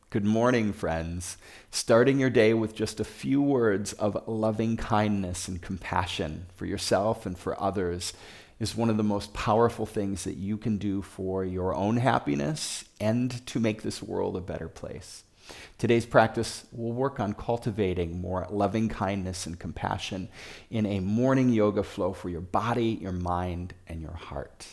Good morning, friends. Starting your day with just a few words of loving kindness and compassion for yourself and for others is one of the most powerful things that you can do for your own happiness and to make this world a better place. Today's practice will work on cultivating more loving kindness and compassion in a morning yoga flow for your body, your mind, and your heart.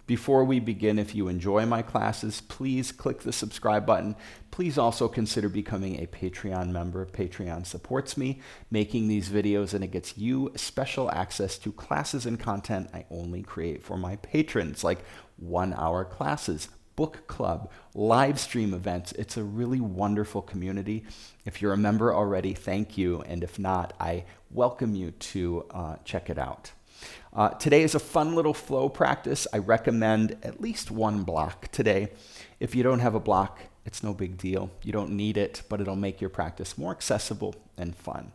Before we begin, if you enjoy my classes, please click the subscribe button. Please also consider becoming a Patreon member. Patreon supports me making these videos, and it gets you special access to classes and content I only create for my patrons, like 1-hour classes, book club, live stream events. It's a really wonderful community. If you're a member already, thank you. And if not, I welcome you to check it out. Today is a fun little flow practice. I recommend at least one block today. If you don't have a block, it's no big deal. You don't need it, but it'll make your practice more accessible and fun.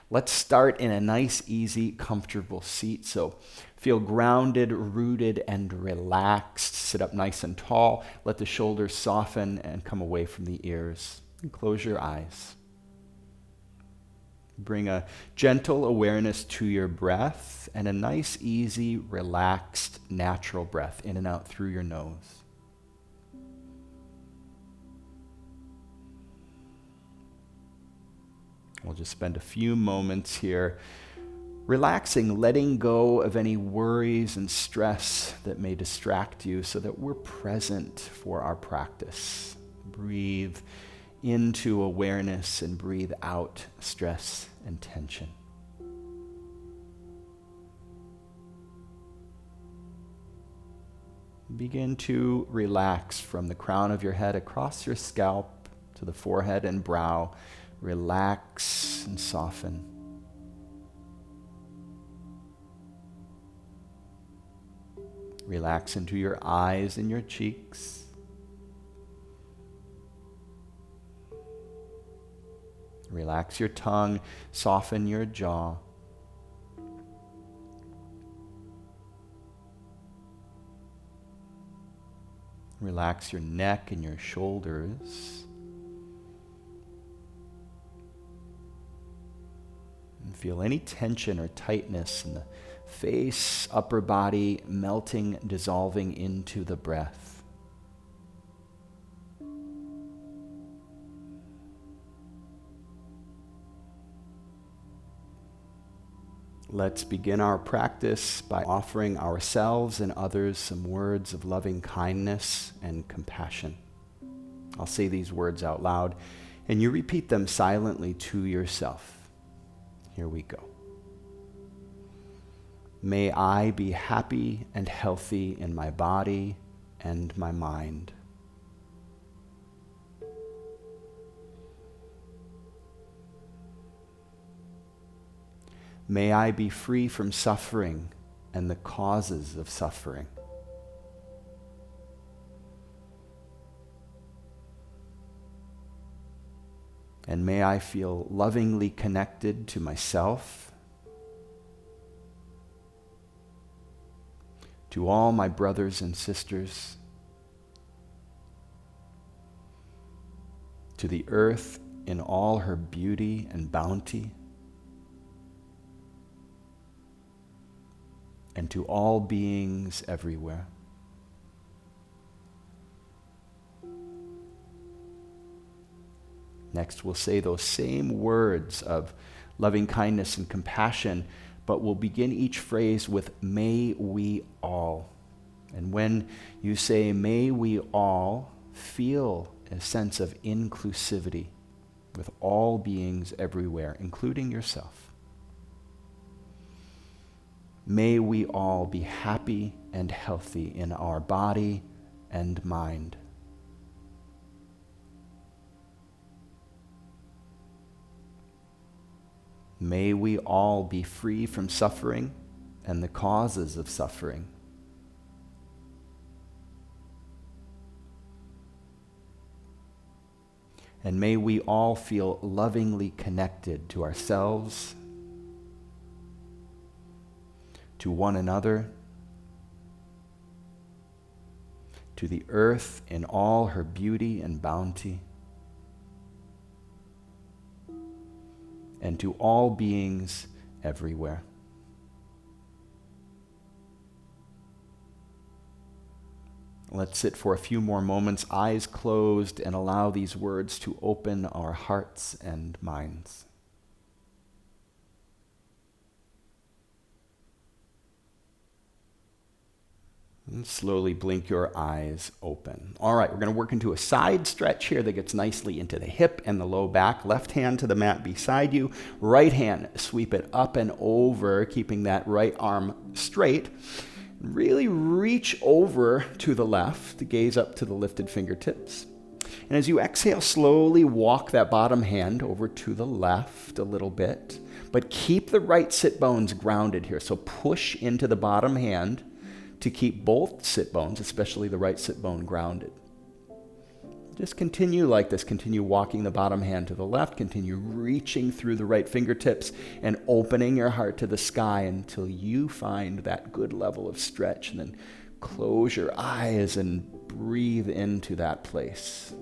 Let's start in a nice, easy, comfortable seat. So feel grounded, rooted, and relaxed. Sit up nice and tall. Let the shoulders soften and come away from the ears. And close your eyes. Bring a gentle awareness to your breath and a nice, easy, relaxed, natural breath in and out through your nose. We'll just spend a few moments here relaxing, letting go of any worries and stress that may distract you so that we're present for our practice. Breathe into awareness and breathe out stress and tension. Begin to relax from the crown of your head across your scalp to the forehead and brow. Relax and soften. Relax into your eyes and your cheeks. Relax your tongue, soften your jaw. Relax your neck and your shoulders. And feel any tension or tightness in the face, upper body, melting, dissolving into the breath. Let's begin our practice by offering ourselves and others some words of loving kindness and compassion. I'll say these words out loud, and you repeat them silently to yourself. Here we go. May I be happy and healthy in my body and my mind. May I be free from suffering and the causes of suffering. And may I feel lovingly connected to myself, to all my brothers and sisters, to the earth in all her beauty and bounty, and to all beings everywhere. Next, we'll say those same words of loving kindness and compassion, but we'll begin each phrase with may we all. And when you say may we all, feel a sense of inclusivity with all beings everywhere, including yourself. May we all be happy and healthy in our body and mind. May we all be free from suffering and the causes of suffering. And may we all feel lovingly connected to ourselves, to one another, to the earth in all her beauty and bounty, and to all beings everywhere. Let's sit for a few more moments, eyes closed, and allow these words to open our hearts and minds. And slowly blink your eyes open. All right, we're going to work into a side stretch here that gets nicely into the hip and the low back. Left hand to the mat beside you. Right hand, sweep it up and over, keeping that right arm straight. Really reach over to the left, gaze up to the lifted fingertips. And as you exhale, slowly walk that bottom hand over to the left a little bit, but keep the right sit bones grounded here. So push into the bottom hand to keep both sit bones, especially the right sit bone, grounded. Just continue like this. Continue walking the bottom hand to the left. Continue reaching through the right fingertips and opening your heart to the sky until you find that good level of stretch. And then close your eyes and breathe into that place.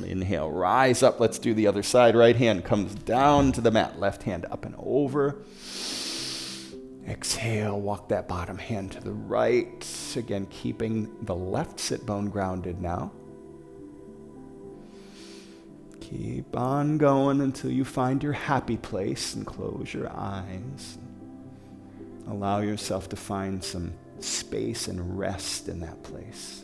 Inhale, rise up. Let's do the other side. Right hand comes down to the mat. Left hand up and over. Exhale, walk that bottom hand to the right. Again, keeping the left sit bone grounded now. Keep on going until you find your happy place and close your eyes. Allow yourself to find some space and rest in that place.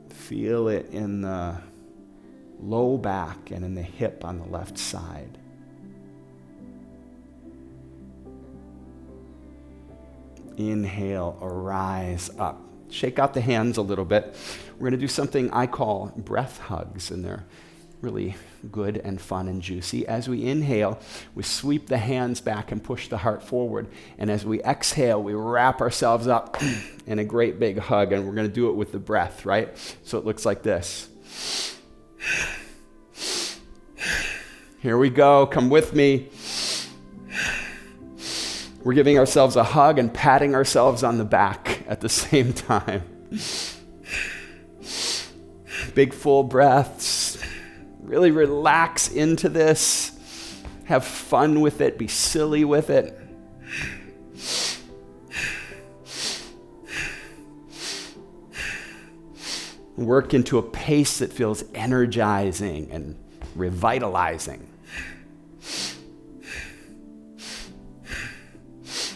Feel it in the low back and in the hip on the left side. Inhale, arise up. Shake out the hands a little bit. We're going to do something I call breath hugs, and they're really good and fun and juicy. As we inhale, we sweep the hands back and push the heart forward. And as we exhale, we wrap ourselves up in a great big hug, and we're going to do it with the breath, right? So it looks like this. Here we go. Come with me. We're giving ourselves a hug and patting ourselves on the back at the same time. Big full breaths. Really relax into this. Have fun with it. Be silly with it. Work into a pace that feels energizing and revitalizing.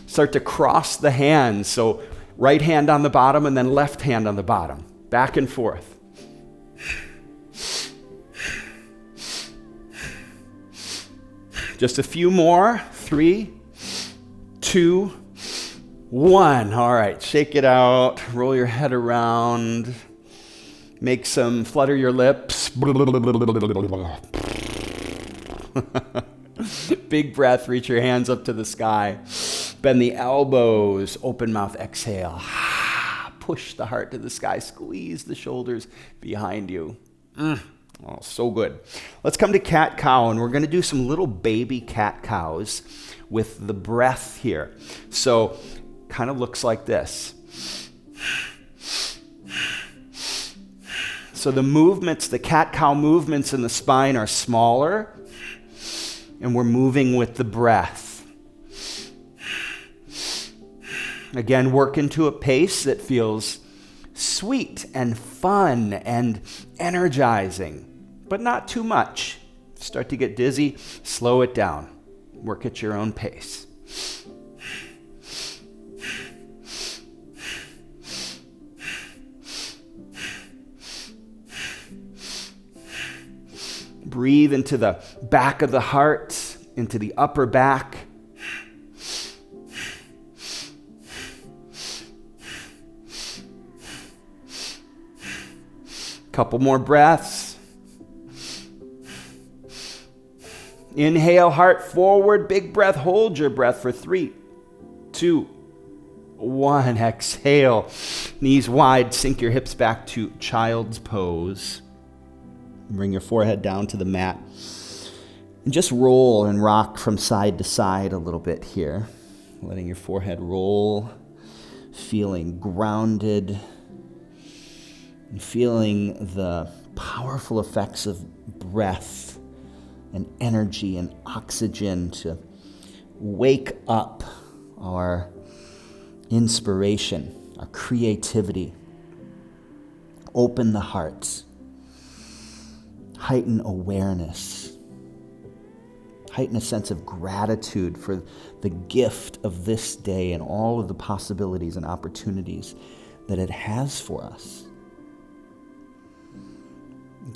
Start to cross the hands. So right hand on the bottom and then left hand on the bottom. Back and forth. Just a few more. 3, 2, 1. All right, shake it out. Roll your head around. Flutter your lips. Big breath, reach your hands up to the sky. Bend the elbows, open mouth, exhale. Push the heart to the sky, squeeze the shoulders behind you. Oh, so good. Let's come to cat-cow, and we're going to do some little baby cat-cows with the breath here. So, kind of looks like this. So the movements, the cat-cow movements in the spine are smaller, and we're moving with the breath. Again, work into a pace that feels sweet and fun and energizing, but not too much. Start to get dizzy, slow it down. Work at your own pace. Breathe into the back of the heart, into the upper back. Couple more breaths. Inhale, heart forward, big breath. Hold your breath for 3, 2, 1. Exhale. Knees wide, sink your hips back to child's pose. Bring your forehead down to the mat. And just roll and rock from side to side a little bit here, letting your forehead roll, feeling grounded, and feeling the powerful effects of breath and energy and oxygen to wake up our inspiration, our creativity, open the heart, heighten awareness, heighten a sense of gratitude for the gift of this day and all of the possibilities and opportunities that it has for us.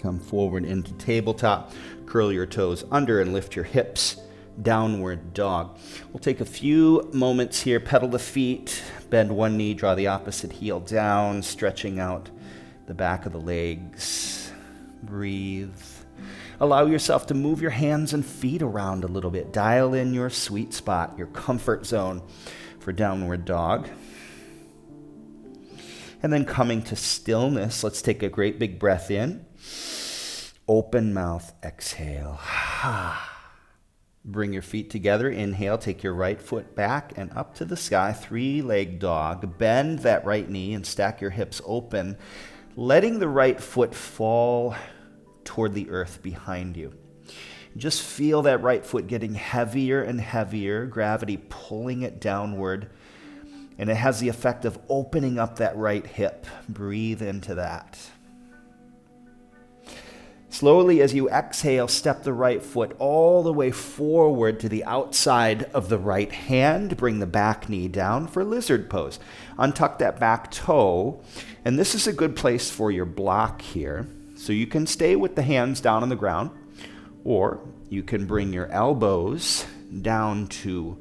Come forward into tabletop, curl your toes under and lift your hips, downward dog. We'll take a few moments here, pedal the feet, bend one knee, draw the opposite heel down, stretching out the back of the legs. Breathe. Allow yourself to move your hands and feet around a little bit. Dial in your sweet spot, your comfort zone for downward dog. And then coming to stillness, let's take a great big breath in. Open mouth, exhale. Bring your feet together. Inhale, take your right foot back and up to the sky, three-leg dog. Bend that right knee and stack your hips open, letting the right foot fall toward the earth behind you. Just feel that right foot getting heavier and heavier, gravity pulling it downward, and it has the effect of opening up that right hip. Breathe into that. Slowly, as you exhale, step the right foot all the way forward to the outside of the right hand. Bring the back knee down for lizard pose. Untuck that back toe, and this is a good place for your block here. So you can stay with the hands down on the ground, or you can bring your elbows down to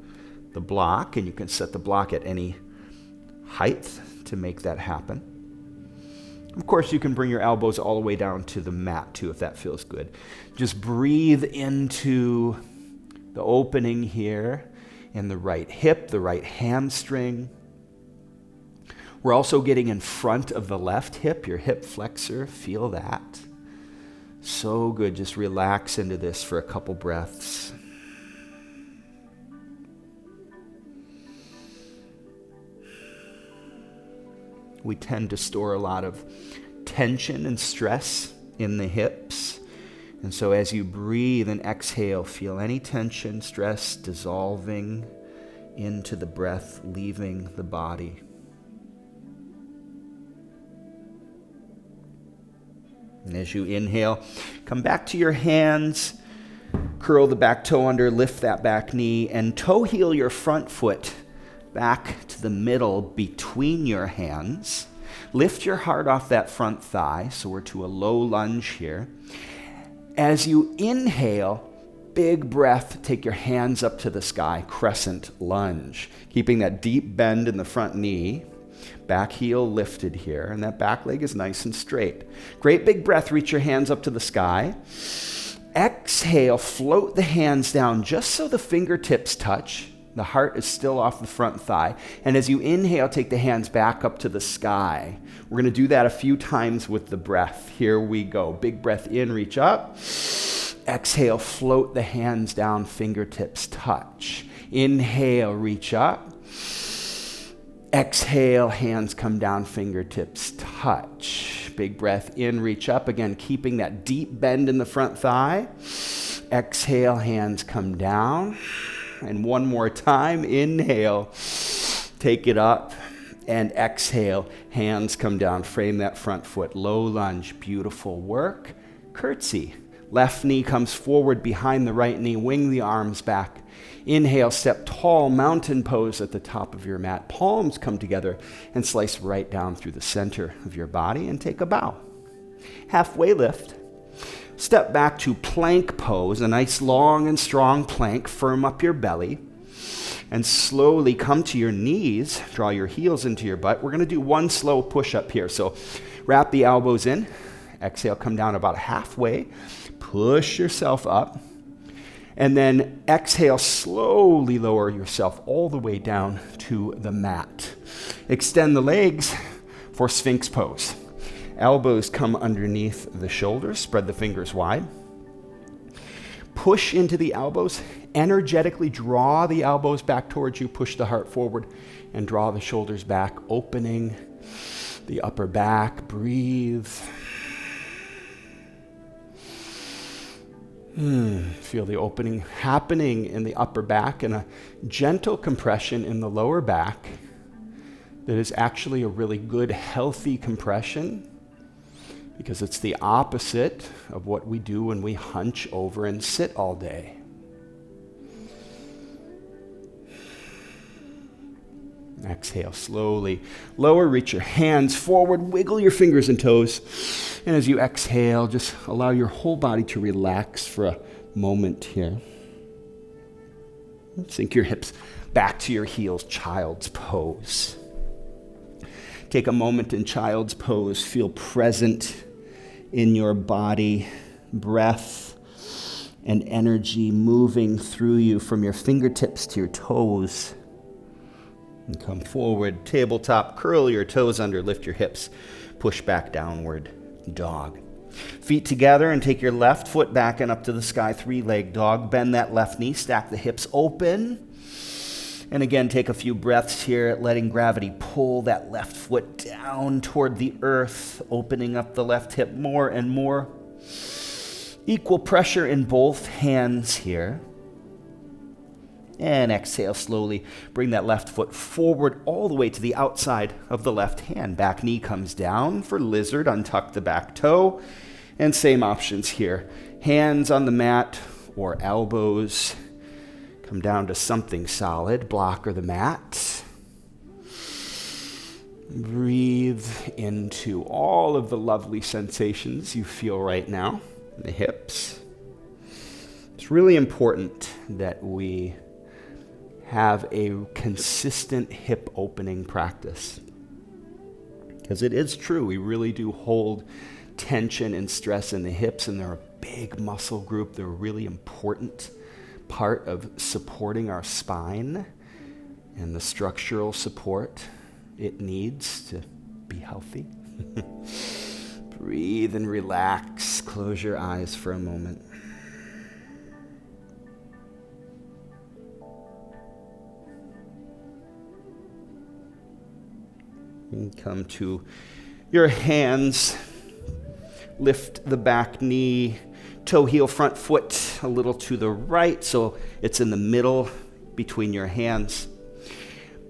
the block, and you can set the block at any height to make that happen. Of course, you can bring your elbows all the way down to the mat too, if that feels good. Just breathe into the opening here in the right hip, the right hamstring. We're also getting in front of the left hip, your hip flexor. Feel that. So good. Just relax into this for a couple breaths. We tend to store a lot of tension and stress in the hips. And so as you breathe and exhale, feel any tension, stress dissolving into the breath, leaving the body. And as you inhale, come back to your hands, curl the back toe under, lift that back knee, and toe heel your front foot back to the middle between your hands. Lift your heart off that front thigh, so we're to a low lunge here. As you inhale, big breath, take your hands up to the sky, crescent lunge. Keeping that deep bend in the front knee, back heel lifted here, and that back leg is nice and straight. Great big breath, reach your hands up to the sky. Exhale, float the hands down just so the fingertips touch. The heart is still off the front thigh. And as you inhale, take the hands back up to the sky. We're going to do that a few times with the breath. Here we go. Big breath in, reach up. Exhale, float the hands down, fingertips touch. Inhale, reach up. Exhale, hands come down, fingertips touch. Big breath in, reach up. Again, keeping that deep bend in the front thigh. Exhale, hands come down. And one more time, inhale, take it up, and exhale, hands come down, frame that front foot, low lunge, beautiful work, curtsy. Left knee comes forward behind the right knee, wing the arms back. Inhale, step tall, mountain pose at the top of your mat. Palms come together and slice right down through the center of your body and take a bow. Halfway lift. Step back to plank pose, a nice long and strong plank. Firm up your belly and slowly come to your knees. Draw your heels into your butt. We're going to do one slow push-up here. So wrap the elbows in. Exhale, come down about halfway. Push yourself up. And then exhale, slowly lower yourself all the way down to the mat. Extend the legs for Sphinx pose. Elbows come underneath the shoulders. Spread the fingers wide. Push into the elbows. Energetically draw the elbows back towards you. Push the heart forward and draw the shoulders back, opening the upper back. Breathe. Feel the opening happening in the upper back and a gentle compression in the lower back that is actually a really good, healthy compression because it's the opposite of what we do when we hunch over and sit all day. Exhale slowly. Lower, reach your hands forward, wiggle your fingers and toes. And as you exhale, just allow your whole body to relax for a moment here. Sink your hips back to your heels, child's pose. Take a moment in child's pose. Feel present in your body, breath and energy moving through you from your fingertips to your toes. And come forward, tabletop, curl your toes under, lift your hips, push back downward, dog. Feet together and take your left foot back and up to the sky, three-leg dog. Bend that left knee, stack the hips open. And again, take a few breaths here, letting gravity pull that left foot down toward the earth, opening up the left hip more and more. Equal pressure in both hands here. And exhale slowly. Bring that left foot forward all the way to the outside of the left hand. Back knee comes down for lizard. Untuck the back toe. And same options here. Hands on the mat or elbows. Come down to something solid. Block or the mat. Breathe into all of the lovely sensations you feel right now in the hips. It's really important that we have a consistent hip opening practice. Because it is true, we really do hold tension and stress in the hips, and they're a big muscle group. They're a really important part of supporting our spine and the structural support it needs to be healthy. Breathe and relax. Close your eyes for a moment. And come to your hands. Lift the back knee, toe heel, front foot a little to the right, so it's in the middle between your hands.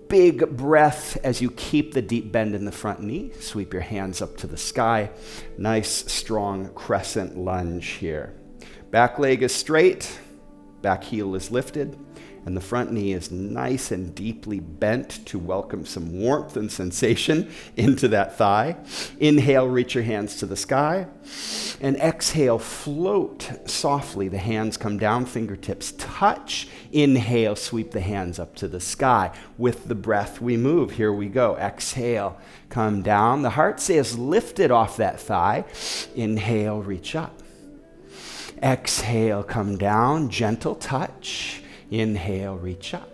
Big breath as you keep the deep bend in the front knee. Sweep your hands up to the sky. Nice, strong crescent lunge here. Back leg is straight, back heel is lifted, and the front knee is nice and deeply bent to welcome some warmth and sensation into that thigh. Inhale, reach your hands to the sky. And exhale, float softly. The hands come down, fingertips touch. Inhale, sweep the hands up to the sky. With the breath, we move. Here we go. Exhale, come down. The heart stays lifted off that thigh. Inhale, reach up. Exhale, come down. Gentle touch. Inhale, reach up.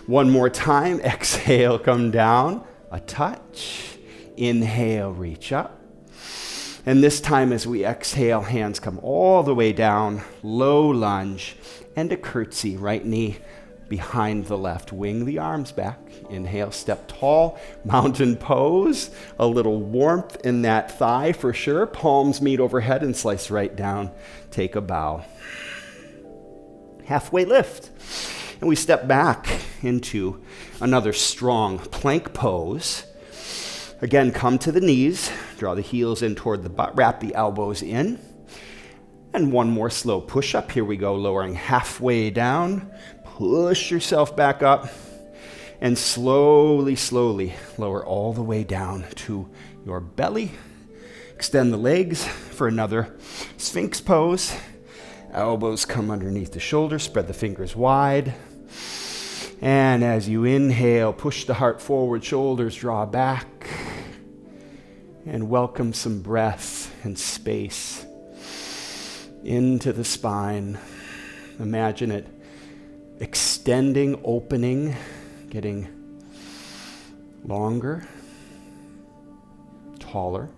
One more time. Exhale, come down. A touch. Inhale, reach up. And this time as we exhale, hands come all the way down. Low lunge and a curtsy. Right knee behind the left. Wing the arms back. Inhale, step tall. Mountain pose. A little warmth in that thigh for sure. Palms meet overhead and slice right down. Take a bow. Halfway lift. And we step back into another strong plank pose. Again, come to the knees. Draw the heels in toward the butt. Wrap the elbows in. And one more slow push up. Here we go, lowering halfway down. Push yourself back up. And slowly, slowly lower all the way down to your belly. Extend the legs for another Sphinx pose. Elbows come underneath the shoulders, spread the fingers wide. And as you inhale, push the heart forward, shoulders draw back. And welcome some breath and space into the spine. Imagine it extending, opening, getting longer, taller.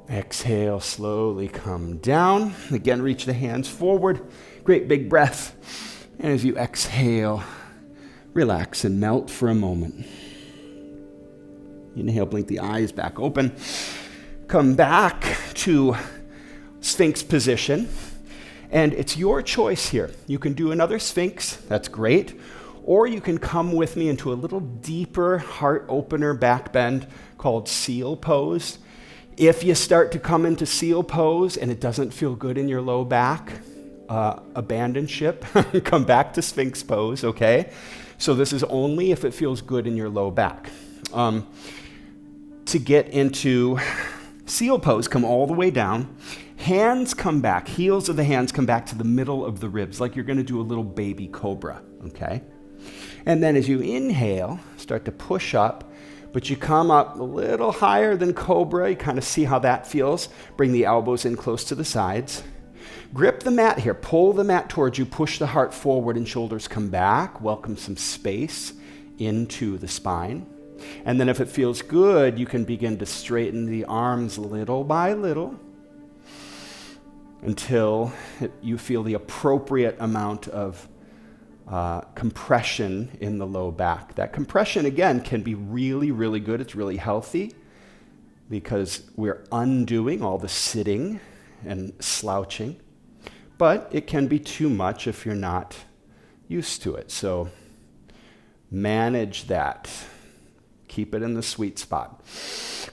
Exhale, slowly come down. Again, reach the hands forward. Great big breath. And as you exhale, relax and melt for a moment. Inhale, blink the eyes back open. Come back to Sphinx position. And it's your choice here. You can do another Sphinx, that's great. Or you can come with me into a little deeper heart opener back bend called seal pose. If you start to come into seal pose and it doesn't feel good in your low back, abandon ship, come back to Sphinx pose, okay? So this is only if it feels good in your low back. To get into seal pose, come all the way down. Hands come back, heels of the hands come back to the middle of the ribs, like you're gonna do a little baby cobra, okay? And then as you inhale, start to push up, but you come up a little higher than cobra. You kind of see how that feels. Bring the elbows in close to the sides. Grip the mat here. Pull the mat towards you. Push the heart forward and shoulders come back. Welcome some space into the spine. And then if it feels good, you can begin to straighten the arms little by little until you feel the appropriate amount of compression in the low back. That compression, again, can be really, really good. It's really healthy because we're undoing all the sitting and slouching. But it can be too much if you're not used to it. So manage that. Keep it in the sweet spot.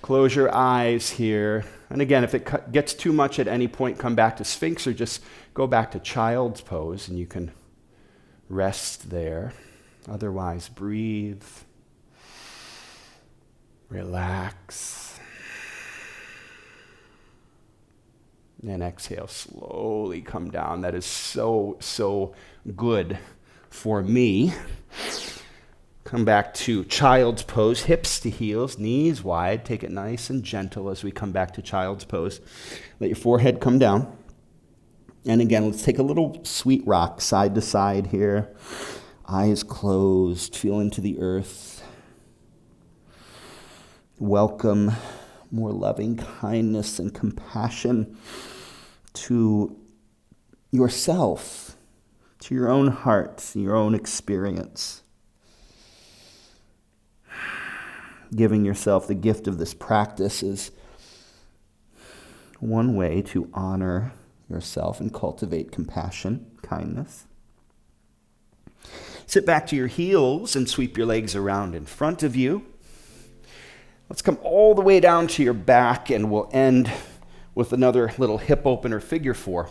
Close your eyes here. And again, if it gets too much at any point, come back to Sphinx or just go back to child's pose and you can rest there. Otherwise, breathe. Relax. And exhale, slowly come down. That is so, so good for me. Come back to child's pose, hips to heels, knees wide. Take it nice and gentle as we come back to child's pose. Let your forehead come down. And again, let's take a little sweet rock side to side here. Eyes closed, feel into the earth. Welcome more loving kindness and compassion to yourself, to your own heart, your own experience. Giving yourself the gift of this practice is one way to honor yourself and cultivate compassion, kindness. Sit back to your heels and sweep your legs around in front of you. Let's come all the way down to your back and we'll end with another little hip opener, figure four.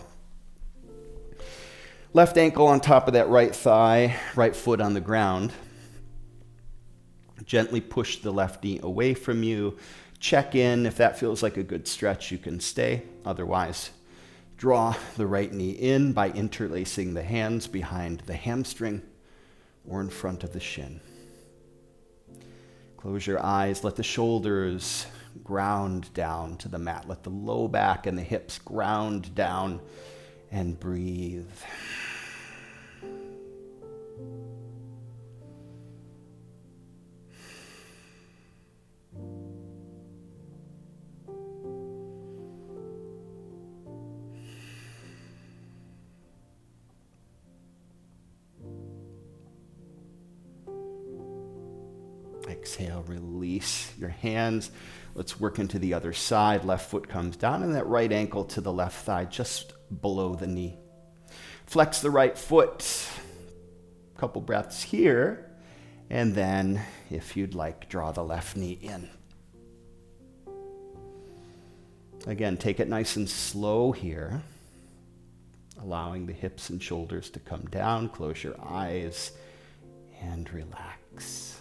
Left ankle on top of that right thigh, right foot on the ground. Gently push the left knee away from you. Check in. If that feels like a good stretch, you can stay. Otherwise, draw the right knee in by interlacing the hands behind the hamstring or in front of the shin. Close your eyes. Let the shoulders ground down to the mat. Let the low back and the hips ground down and breathe. Exhale, release your hands. Let's work into the other side. Left foot comes down and that right ankle to the left thigh, just below the knee. Flex the right foot. Couple breaths here. And then, if you'd like, draw the left knee in. Again, take it nice and slow here. Allowing the hips and shoulders to come down. Close your eyes and relax.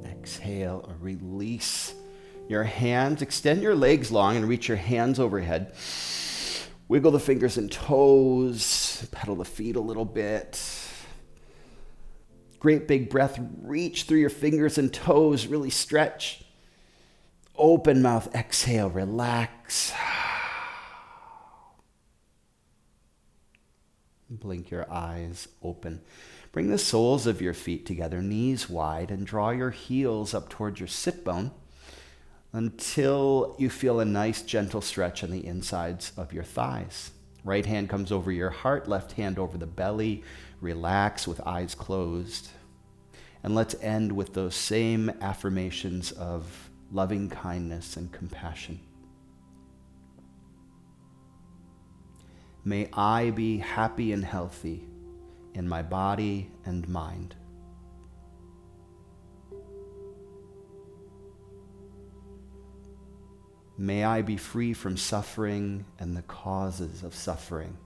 Exhale, release your hands. Extend your legs long and reach your hands overhead. Wiggle the fingers and toes, pedal the feet a little bit. Great big breath, reach through your fingers and toes, really stretch. Open mouth, exhale, relax. Blink your eyes open. Bring the soles of your feet together, knees wide, and draw your heels up towards your sit bone until you feel a nice gentle stretch on the insides of your thighs. Right hand comes over your heart, left hand over the belly. Relax with eyes closed. And let's end with those same affirmations of loving kindness and compassion. May I be happy and healthy in my body and mind. May I be free from suffering and the causes of suffering.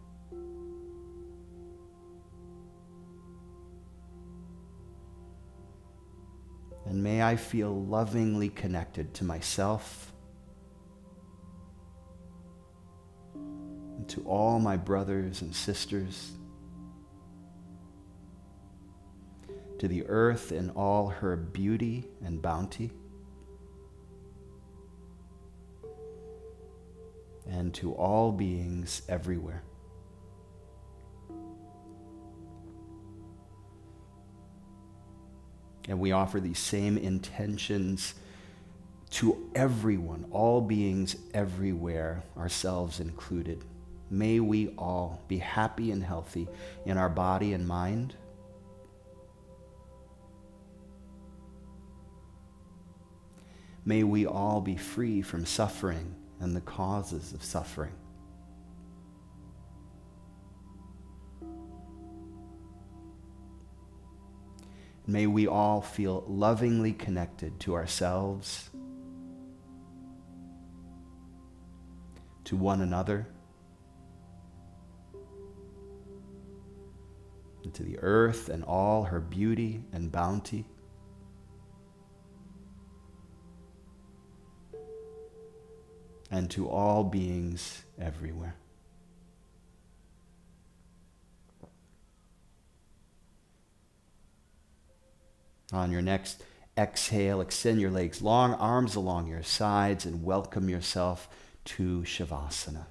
And may I feel lovingly connected to myself and to all my brothers and sisters, to the earth in all her beauty and bounty, and to all beings everywhere. And we offer these same intentions to everyone, all beings everywhere, ourselves included. May we all be happy and healthy in our body and mind. May we all be free from suffering and the causes of suffering. May we all feel lovingly connected to ourselves, to one another, and to the earth and all her beauty and bounty. And to all beings everywhere. On your next exhale, extend your legs long, arms along your sides, and welcome yourself to shavasana.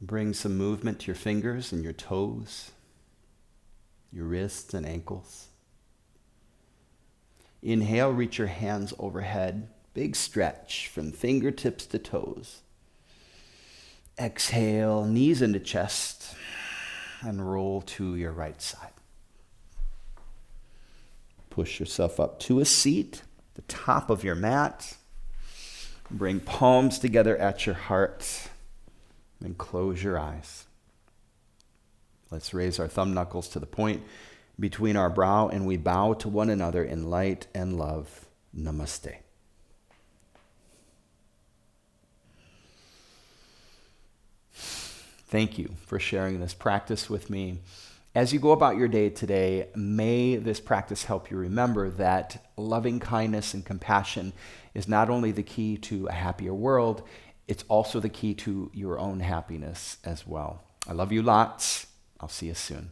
Bring some movement to your fingers and your toes, your wrists and ankles. Inhale, reach your hands overhead. Big stretch from fingertips to toes. Exhale, knees into chest, and roll to your right side. Push yourself up to a seat, the top of your mat. Bring palms together at your heart. And close your eyes. Let's raise our thumb knuckles to the point between our brow, and we bow to one another in light and love. Namaste. Thank you for sharing this practice with me. As you go about your day today, may this practice help you remember that loving kindness and compassion is not only the key to a happier world, it's also the key to your own happiness as well. I love you lots. I'll see you soon.